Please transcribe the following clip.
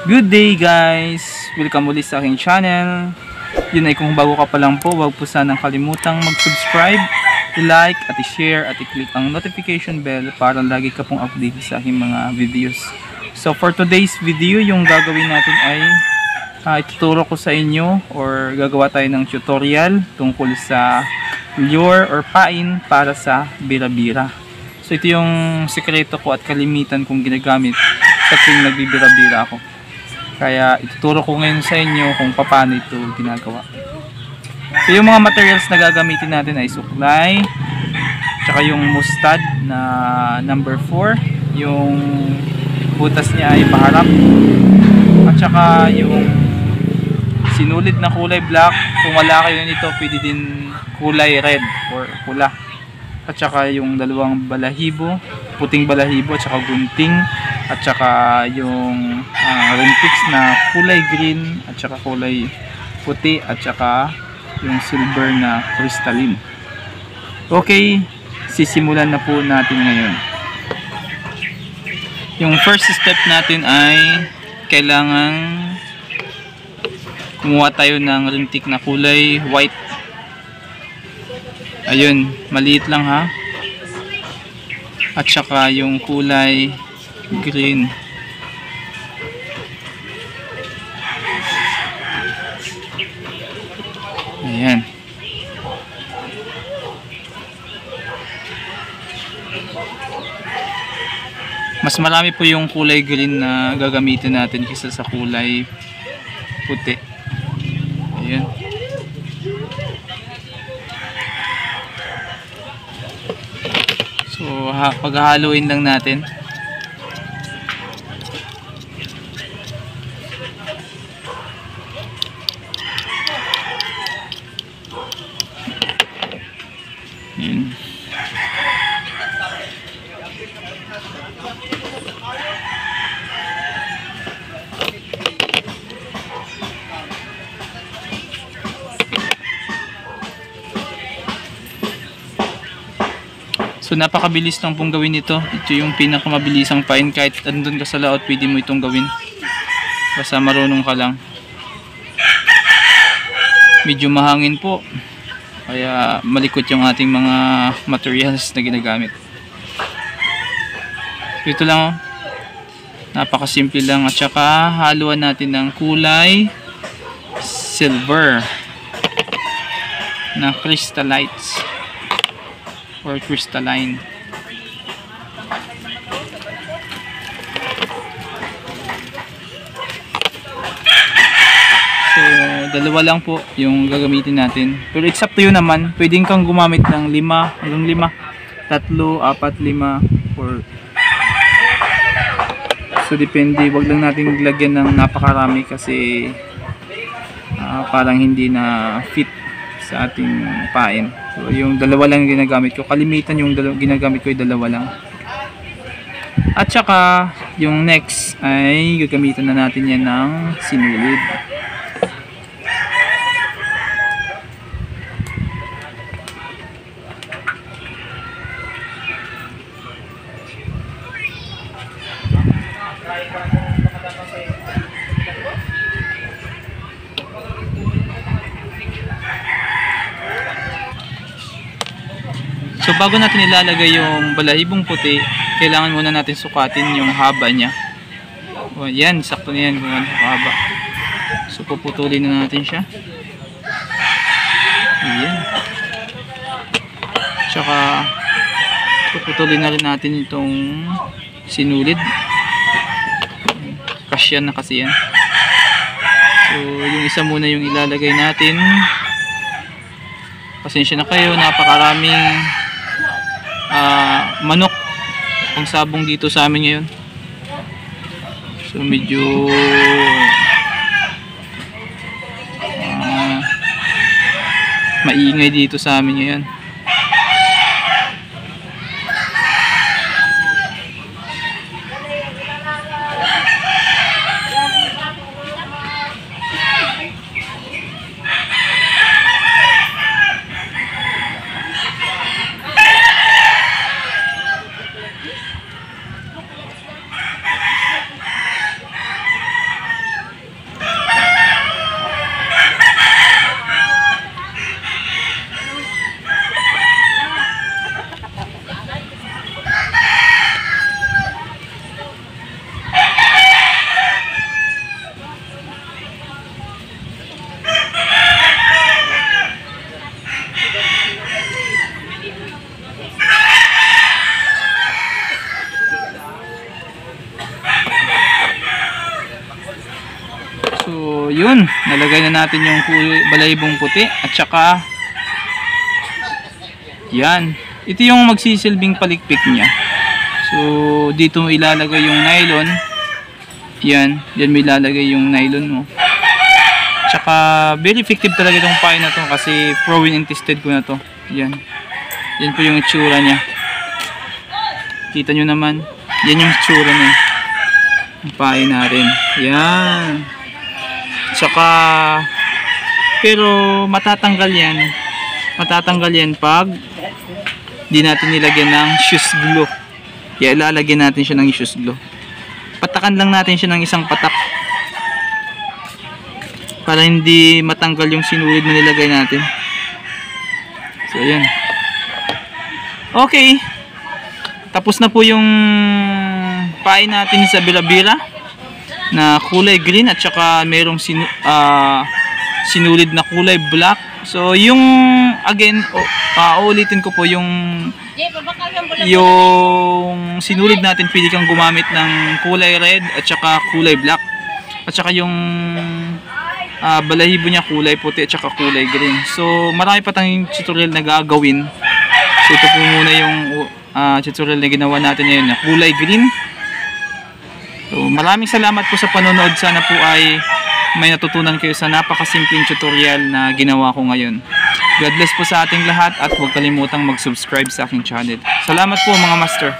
Good day guys! Welcome ulit sa aking channel. Yun ay kung bago ka pa lang po, huwag po sanang kalimutang mag-subscribe, i-like at i-share at i-click ang notification bell para lagi ka pong update sa aking mga videos. So for today's video, yung gagawin natin ay ituturo ko sa inyo or gagawa tayo ng tutorial tungkol sa lure or pain para sa bira-bira. So ito yung sekreto ko at kalimitan kong ginagamit sa tuwing nagbibira-bira ako. Kaya ituturo ko ngayon sa inyo kung paano ito ginagawa. So yung mga materials na gagamitin natin ay suklay, tsaka yung mustad na number 4, yung butas niya ay paharap, at tsaka yung sinulid na kulay black. Kung wala kayo nito, pwede din kulay red or pula. At tsaka yung dalawang balahibo, puting balahibo at tsaka gunting, at saka yung rinpix na kulay green at saka kulay puti at saka yung silver na crystalline. Okay, sisimulan na po natin ngayon. Yung first step natin ay kailangan kumuha tayo ng rintik na kulay white. Ayun, maliit lang ha. At saka yung kulay green. Ayan. Mas marami po yung kulay green na gagamitin natin kaysa sa kulay puti. Ayan. So paghahaluin lang natin. So napakabilis lang pong gawin ito. Ito yung pinakamabilisang pain. Kahit andun ka sa laot, pwede mo itong gawin. Basta marunong ka lang. Medyo mahangin po, kaya malikot yung ating mga materials na ginagamit. So ito lang, napakasimple lang. At saka haluan natin ng kulay silver na crystallites or crystalline. So dalawa lang po yung gagamitin natin, pero it's up to you naman. Pwedeng kang gumamit ng 5 hanggang 5, 3, 4, 5 or so depende. Wag lang natin lagyan ng napakarami kasi parang hindi na fit sa ating pain. So yung dalawa lang ginagamit ko. Kalimitan yung ginagamit ko ay dalawa lang. At saka yung next ay gagamitan na natin yan ng sinulid. So bago natin ilalagay yung balahibong puti, kailangan muna natin sukatin yung haba niya. O yan, sakto na yan kung ano haba. So puputulin na natin siya. Ayan. Tsaka puputulin na rin natin itong sinulid. Kasyan na kasi yan. So yung isa muna yung ilalagay natin. Pasensya na kayo, napakaraming manok ang sabong dito sa amin ngayon. So medyo maingay dito sa amin ngayon. nalagay na natin yung balahibong puti at saka yan. Ito yung magsisilbing palikpik niya. So dito mo ilalagay yung nylon. Yan, diyan mo ilalagay yung nylon mo. Tsaka very effective talaga itong pain na to kasi proven and tested ko na to. Yan. Yan po yung itsura niya. Kita nyo naman. Yan yung itsura niya. Ang pain na rin. Yan. Tsaka pero matatanggal yan. Matatanggal yan pag di natin nilagyan ng shoes glue. Kaya ilalagyan natin siya ng shoes glue. Patakan lang natin siya ng isang patak para hindi matanggal yung sinulid na nilagay natin. So ayan. Okay, tapos na po yung pain natin sa Bira-Bira na kulay green at saka merong sinulid na kulay black. So yung again uulitin ko po yung sinulid natin, pwede kang gumamit ng kulay red at saka kulay black at saka yung balahibo niya kulay puti at saka kulay green. So marami pa tayong tutorial na gagawin. So ito po muna yung tutorial na ginawa natin ngayon na kulay green. So maraming salamat po sa panonood. Sana po ay may natutunan kayo sa napakasimpleng tutorial na ginawa ko ngayon. God bless po sa ating lahat at huwag kalimutang mag-subscribe sa aking channel. Salamat po mga master.